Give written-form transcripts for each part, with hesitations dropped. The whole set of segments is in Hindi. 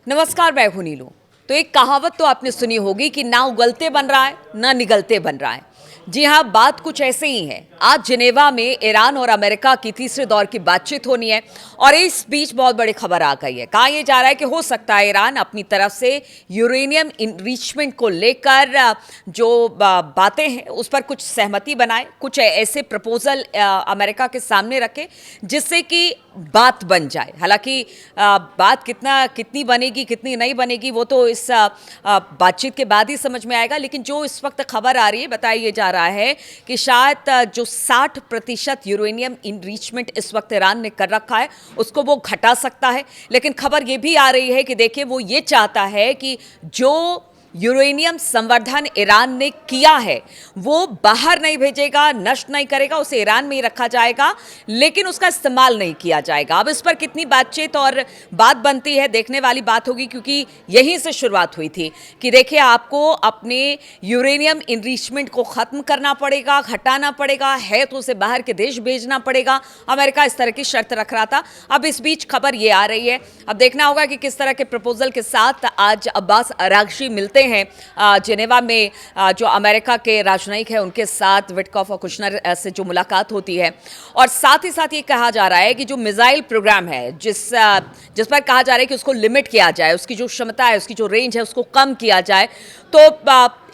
नमस्कार, मैं हूं नीलू। तो एक कहावत तो आपने सुनी होगी कि ना उगलते बन रहा है ना निगलते बन रहा है। जी हाँ, बात कुछ ऐसे ही है। आज जिनेवा में ईरान और अमेरिका की तीसरे दौर की बातचीत होनी है और इस बीच बहुत बड़ी खबर आ गई है। कहा यह जा रहा है कि हो सकता है ईरान अपनी तरफ से यूरेनियम इनरिचमेंट को लेकर जो बातें हैं उस पर कुछ सहमति बनाए, कुछ ऐसे प्रपोजल अमेरिका के सामने रखे जिससे कि बात बन जाए। हालांकि बात कितनी बनेगी कितनी नहीं बनेगी वो तो इस बातचीत के बाद ही समझ में आएगा। लेकिन जो इस वक्त खबर आ रही है, बताया जा रहा है कि शायद जो 60% यूरेनियम इनरिचमेंट इस वक्त ईरान ने कर रखा है उसको वो घटा सकता है। लेकिन खबर ये भी आ रही है कि देखिए वो ये चाहता है कि जो यूरेनियम संवर्धन ईरान ने किया है वो बाहर नहीं भेजेगा, नष्ट नहीं करेगा, उसे ईरान में ही रखा जाएगा, लेकिन उसका इस्तेमाल नहीं किया जाएगा। अब इस पर कितनी बातचीत और बात बनती है देखने वाली बात होगी, क्योंकि यहीं से शुरुआत हुई थी कि देखिए आपको अपने यूरेनियम इनरिचमेंट को खत्म करना पड़ेगा, घटाना पड़ेगा, है तो उसे बाहर के देश भेजना पड़ेगा। अमेरिका इस तरह की शर्त रख रहा था। अब इस बीच खबर ये आ रही है, अब देखना होगा कि किस तरह के प्रपोजल के साथ आज अब्बास अरागची मिलते हैं जिनेवा में। जो अमेरिका के राजनयिक है उनके साथ विटकॉफ और कुशनर से जो मुलाकात होती है, और साथ ही साथ ये कहा जा रहा है कि जो मिसाइल प्रोग्राम है जिस पर कहा जा रहा है कि उसको लिमिट किया जाए, उसकी जो क्षमता है, उसकी जो रेंज है उसको कम किया जाए। तो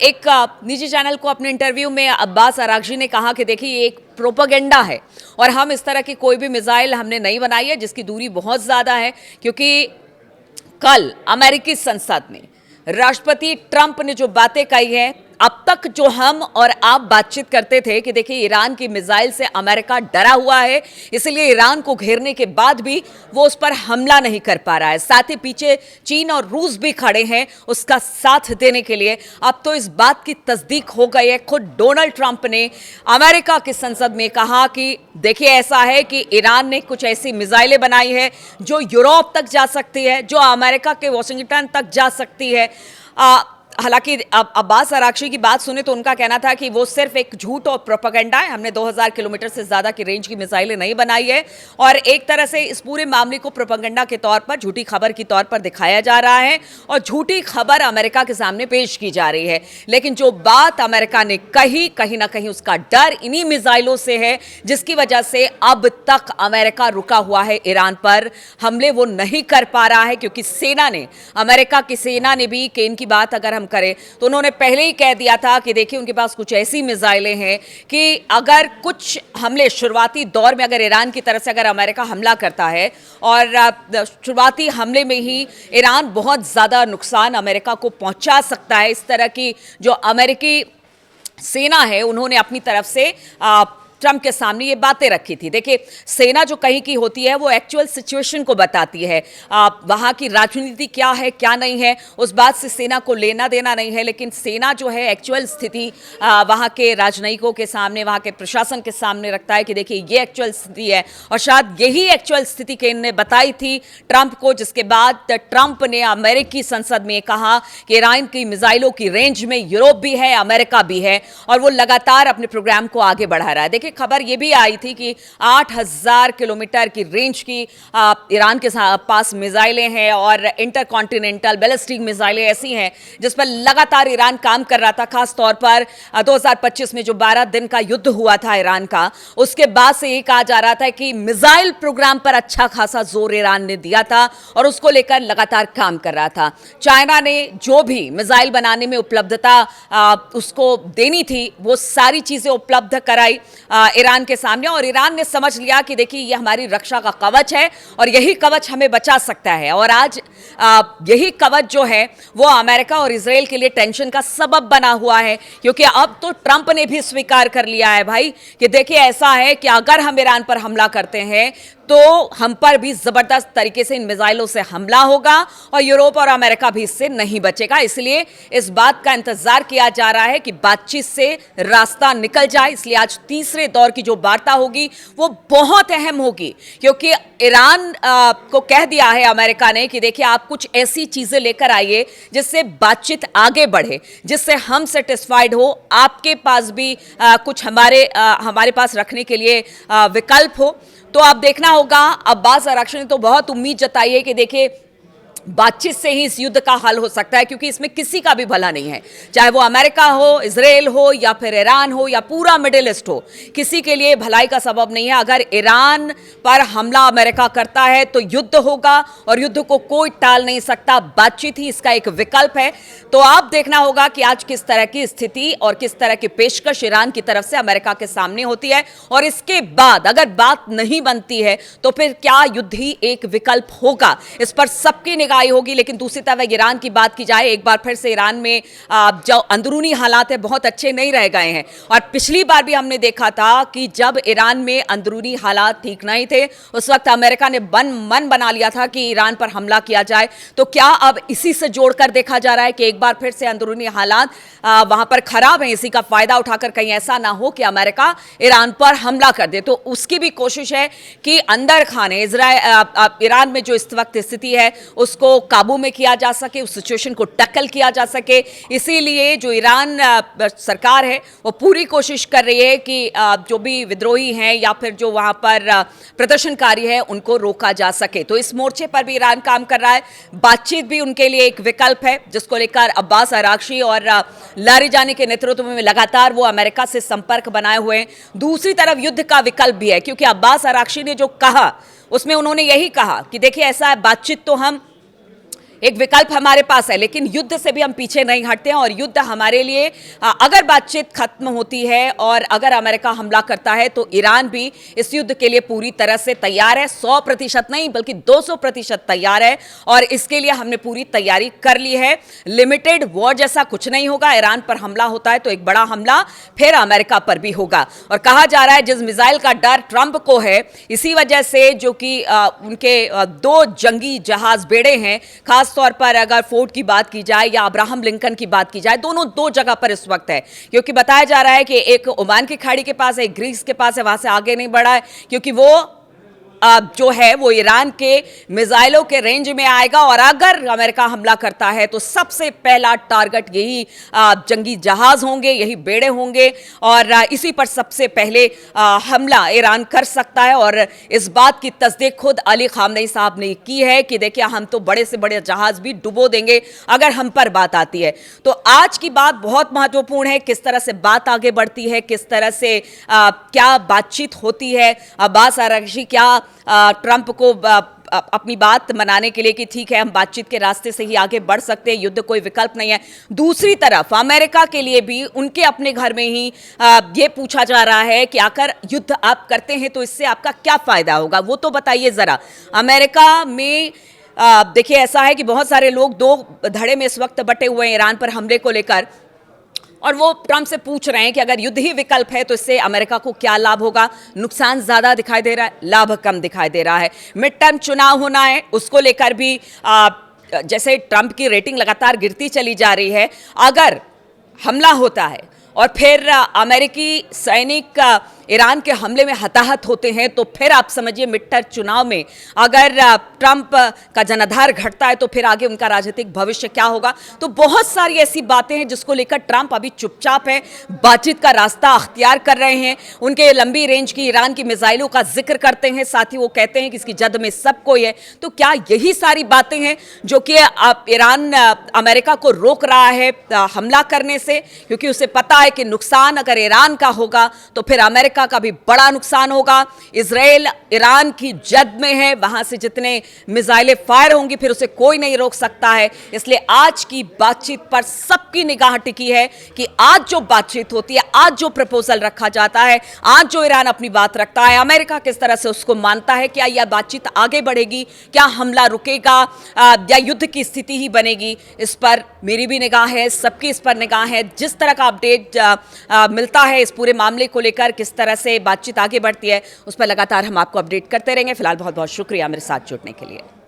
एक निजी चैनल को अपने इंटरव्यू में अब्बास अरागची ने कहा कि देखिए ये एक प्रोपेगेंडा है और हम इस तरह की कोई भी मिसाइल हमने नहीं बनाई है जिसकी दूरी बहुत ज़्यादा है। क्योंकि कल अमेरिकी संसद में राष्ट्रपति ट्रंप ने जो बातें कही हैं, अब तक जो हम और आप बातचीत करते थे कि देखिए ईरान की मिसाइल से अमेरिका डरा हुआ है, इसलिए ईरान को घेरने के बाद भी वो उस पर हमला नहीं कर पा रहा है। साथ ही पीछे चीन और रूस भी खड़े हैं उसका साथ देने के लिए। अब तो इस बात की तस्दीक हो गई है। खुद डोनाल्ड ट्रंप ने अमेरिका की संसद में कहा कि देखिए ऐसा है कि ईरान ने कुछ ऐसी मिसाइलें बनाई है जो यूरोप तक जा सकती है, जो अमेरिका के वॉशिंगटन तक जा सकती है। हालांकि अब्बास अरागची की बात सुने तो उनका कहना था कि वो सिर्फ एक झूठ और प्रोपेगेंडा है, हमने 2000 किलोमीटर से ज़्यादा की रेंज की मिसाइलें नहीं बनाई है। और एक तरह से इस पूरे मामले को प्रोपेगेंडा के तौर पर, झूठी खबर के तौर पर दिखाया जा रहा है और झूठी खबर अमेरिका के सामने पेश की जा रही है। लेकिन जो बात अमेरिका ने कही, कहीं ना कहीं उसका डर इन्हीं मिसाइलों से है, जिसकी वजह से अब तक अमेरिका रुका हुआ है ईरान पर हमले वो नहीं कर पा रहा है। क्योंकि सेना ने, अमेरिका की सेना ने भी, कि इनकी बात अगर हम करें तो उन्होंने पहले ही कह दिया था कि देखिए उनके पास कुछ ऐसी मिसाइलें हैं कि अगर कुछ हमले शुरुआती दौर में, अगर ईरान की तरफ से अगर अमेरिका हमला करता है और शुरुआती हमले में ही ईरान बहुत ज़्यादा नुकसान अमेरिका को पहुंचा सकता है। इस तरह की जो अमेरिकी सेना है उन्होंने अपनी तरफ से ट्रंप के सामने ये बातें रखी थी। देखिए सेना जो कहीं की होती है वो एक्चुअल सिचुएशन को बताती है, वहाँ की राजनीति क्या है क्या नहीं है उस बात से सेना को लेना देना नहीं है। लेकिन सेना जो है एक्चुअल स्थिति वहाँ के राजनयिकों के सामने, वहाँ के प्रशासन के सामने रखता है कि देखिए ये एक्चुअल स्थिति है। और शायद यही एक्चुअल स्थिति के इन्होंने बताई थी ट्रंप को, जिसके बाद ट्रंप ने अमेरिकी संसद में कहा कि ईरान की मिसाइलों की रेंज में यूरोप भी है, अमेरिका भी है, और वो लगातार अपने प्रोग्राम को आगे बढ़ा रहा है। देखिए खबर यह भी आई थी कि 8000 किलोमीटर की रेंज की ईरान के पास मिसाइलें हैं और इंटरकॉन्टिनेंटल बैलिस्टिक मिसाइलें ऐसी हैं जिस पर लगातार ईरान काम कर रहा था। खास तौर पर 2025 में जो 12 दिन का युद्ध हुआ था ईरान का, उसके बाद से ये कहा जा रहा था कि मिसाइल प्रोग्राम पर अच्छा खासा जोर ईरान ने दिया था और उसको लेकर लगातार काम कर रहा था। चाइना ने जो भी मिसाइल बनाने में उपलब्धता उसको देनी थी वो सारी चीजें उपलब्ध कराई ईरान के सामने, और ईरान ने समझ लिया कि देखिए ये हमारी रक्षा का कवच है और यही कवच हमें बचा सकता है। और आज यही कवच जो है वो अमेरिका और इजराइल के लिए टेंशन का सबब बना हुआ है। क्योंकि अब तो ट्रंप ने भी स्वीकार कर लिया है भाई कि देखिए ऐसा है कि अगर हम ईरान पर हमला करते हैं तो हम पर भी जबरदस्त तरीके से इन मिसाइलों से हमला होगा और यूरोप और अमेरिका भी इससे नहीं बचेगा। इसलिए इस बात का इंतजार किया जा रहा है कि बातचीत से रास्ता निकल जाए। इसलिए आज तीसरे दौर की जो वार्ता होगी वो बहुत अहम होगी, क्योंकि ईरान को कह दिया है अमेरिका ने कि देखिए आप कुछ ऐसी चीजें लेकर आइए जिससे बातचीत आगे बढ़े, जिससे हम सेटिस्फाइड हो, आपके पास भी कुछ हमारे पास रखने के लिए विकल्प हो। तो आप देखना होगा, अब्बास अरागची ने तो बहुत उम्मीद जताई है कि देखिए बातचीत से ही इस युद्ध का हल हो सकता है, क्योंकि इसमें किसी का भी भला नहीं है, चाहे वो अमेरिका हो, इजराइल हो, या फिर ईरान हो, या पूरा मिडिल ईस्ट हो, किसी के लिए भलाई का सबब नहीं है। अगर ईरान पर हमला अमेरिका करता है तो युद्ध होगा, और युद्ध को कोई टाल नहीं सकता, बातचीत ही इसका एक विकल्प है। तो आप देखना होगा कि आज किस तरह की स्थिति और किस तरह की पेशकश ईरान की तरफ से अमेरिका के सामने होती है, और इसके बाद अगर बात नहीं बनती है तो फिर क्या युद्ध ही एक विकल्प होगा, इस पर सबकी निगाह होगी। लेकिन दूसरी तरफ ईरान की बात की जाए, एक बार फिर से ईरान में जो अंदरूनी हालात है बहुत अच्छे नहीं रह गए हैं, और पिछली बार भी हमने देखा था कि जब ईरान में अंदरूनी हालात ठीक नहीं थे, उस वक्त अमेरिका ने मन बना लिया था कि ईरान पर हमला किया जाए। तो क्या अब इसी से जोड़कर देखा जा रहा है कि एक बार फिर से अंदरूनी हालात वहां पर खराब हैं, इसी का फायदा उठाकर कहीं ऐसा ना हो कि अमेरिका ईरान पर हमला कर दे। तो उसकी भी कोशिश है कि अंदर खाने ईरान में जो इस वक्त स्थिति है उसको काबू में किया जा सके, उस सिचुएशन को टैकल किया जा सके। इसीलिए जो ईरान सरकार है वो पूरी कोशिश कर रही है कि जो भी विद्रोही हैं या फिर जो वहां पर प्रदर्शनकारी है उनको रोका जा सके। तो इस मोर्चे पर भी ईरान काम कर रहा है, बातचीत भी उनके लिए एक विकल्प है, जिसको लेकर अब्बास अरागची और लारिजानी के नेतृत्व में लगातार वो अमेरिका से संपर्क बनाए हुए हैं। दूसरी तरफ युद्ध का विकल्प भी है, क्योंकि अब्बास अरागची ने जो कहा उसमें उन्होंने यही कहा कि देखिए ऐसा है, बातचीत तो हम एक विकल्प हमारे पास है, लेकिन युद्ध से भी हम पीछे नहीं हटते हैं, और युद्ध हमारे लिए अगर बातचीत खत्म होती है और अगर अमेरिका हमला करता है तो ईरान भी इस युद्ध के लिए पूरी तरह से तैयार है, 100% नहीं बल्कि 200% तैयार है, और इसके लिए हमने पूरी तैयारी कर ली है। लिमिटेड वॉर जैसा कुछ नहीं होगा, ईरान पर हमला होता है तो एक बड़ा हमला फिर अमेरिका पर भी होगा। और कहा जा रहा है जिस मिसाइल का डर ट्रंप को है, इसी वजह से जो कि उनके 2 जंगी जहाज बेड़े हैं, खास तौर पर अगर फोर्ड की बात की जाए या अब्राहम लिंकन की बात की जाए, दोनों 2 जगह पर इस वक्त है, क्योंकि बताया जा रहा है कि एक ओमान की खाड़ी के पास है, एक ग्रीस के पास है, वहां से आगे नहीं बढ़ा है, क्योंकि वो जो है वो ईरान के मिसाइलों के रेंज में आएगा, और अगर अमेरिका हमला करता है तो सबसे पहला टारगेट यही जंगी जहाज होंगे, यही बेड़े होंगे, और इसी पर सबसे पहले हमला ईरान कर सकता है। और इस बात की तस्दीक खुद अली खामनेई साहब ने की है कि देखिए हम तो बड़े से बड़े जहाज भी डुबो देंगे अगर हम पर बात आती है। तो आज की बात बहुत महत्वपूर्ण है, किस तरह से बात आगे बढ़ती है, किस तरह से क्या बातचीत होती है। अब्बास अरागची क्या ट्रंप को अपनी बात मनाने के लिए कि ठीक है हम बातचीत के रास्ते से ही आगे बढ़ सकते हैं, युद्ध कोई विकल्प नहीं है। दूसरी तरफ अमेरिका के लिए भी उनके अपने घर में ही ये पूछा जा रहा है कि आकर युद्ध आप करते हैं तो इससे आपका क्या फायदा होगा, वो तो बताइए जरा। अमेरिका में देखिए ऐसा है कि बहुत सारे लोग 2 धड़े में इस वक्त बटे हुए हैं ईरान पर हमले को लेकर, और वो ट्रंप से पूछ रहे हैं कि अगर युद्ध ही विकल्प है तो इससे अमेरिका को क्या लाभ होगा। नुकसान ज्यादा दिखाई दे रहा है, लाभ कम दिखाई दे रहा है। मिड टर्म चुनाव होना है, उसको लेकर भी जैसे ट्रंप की रेटिंग लगातार गिरती चली जा रही है, अगर हमला होता है और फिर अमेरिकी सैनिक ईरान के हमले में हताहत होते हैं तो फिर आप समझिए मिड टर्म चुनाव में अगर ट्रंप का जनाधार घटता है तो फिर आगे उनका राजनीतिक भविष्य क्या होगा। तो बहुत सारी ऐसी बातें हैं जिसको लेकर ट्रंप अभी चुपचाप है, बातचीत का रास्ता अख्तियार कर रहे हैं। उनके लंबी रेंज की ईरान की मिसाइलों का जिक्र करते हैं, साथ ही वो कहते हैं कि इसकी जद में सब कोई है। तो क्या यही सारी बातें हैं जो कि ईरान अमेरिका को रोक रहा है हमला करने से, क्योंकि उसे पता है कि नुकसान अगर ईरान का होगा तो फिर अमेरिका का भी बड़ा नुकसान होगा। इजराइल ईरान की जद में है, वहां से जितने मिसाइलें फायर होंगी फिर उसे कोई नहीं रोक सकता है। इसलिए आज की बातचीत पर सबकी निगाह टिकी है कि आज जो बातचीत होती है, आज जो प्रपोजल रखा जाता है, आज जो ईरान अपनी बात रखता है, अमेरिका किस तरह से उसको मानता है। क्या यह बातचीत आगे बढ़ेगी, क्या हमला रुकेगा या युद्ध की स्थिति ही बनेगी, इस पर मेरी भी निगाह है, सबकी इस पर निगाह है। जिस तरह का अपडेट मिलता है इस पूरे मामले को लेकर, किस तरह से बातचीत आगे बढ़ती है, उस पर लगातार हम आपको अपडेट करते रहेंगे। फिलहाल बहुत बहुत शुक्रिया मेरे साथ जुड़ने के लिए।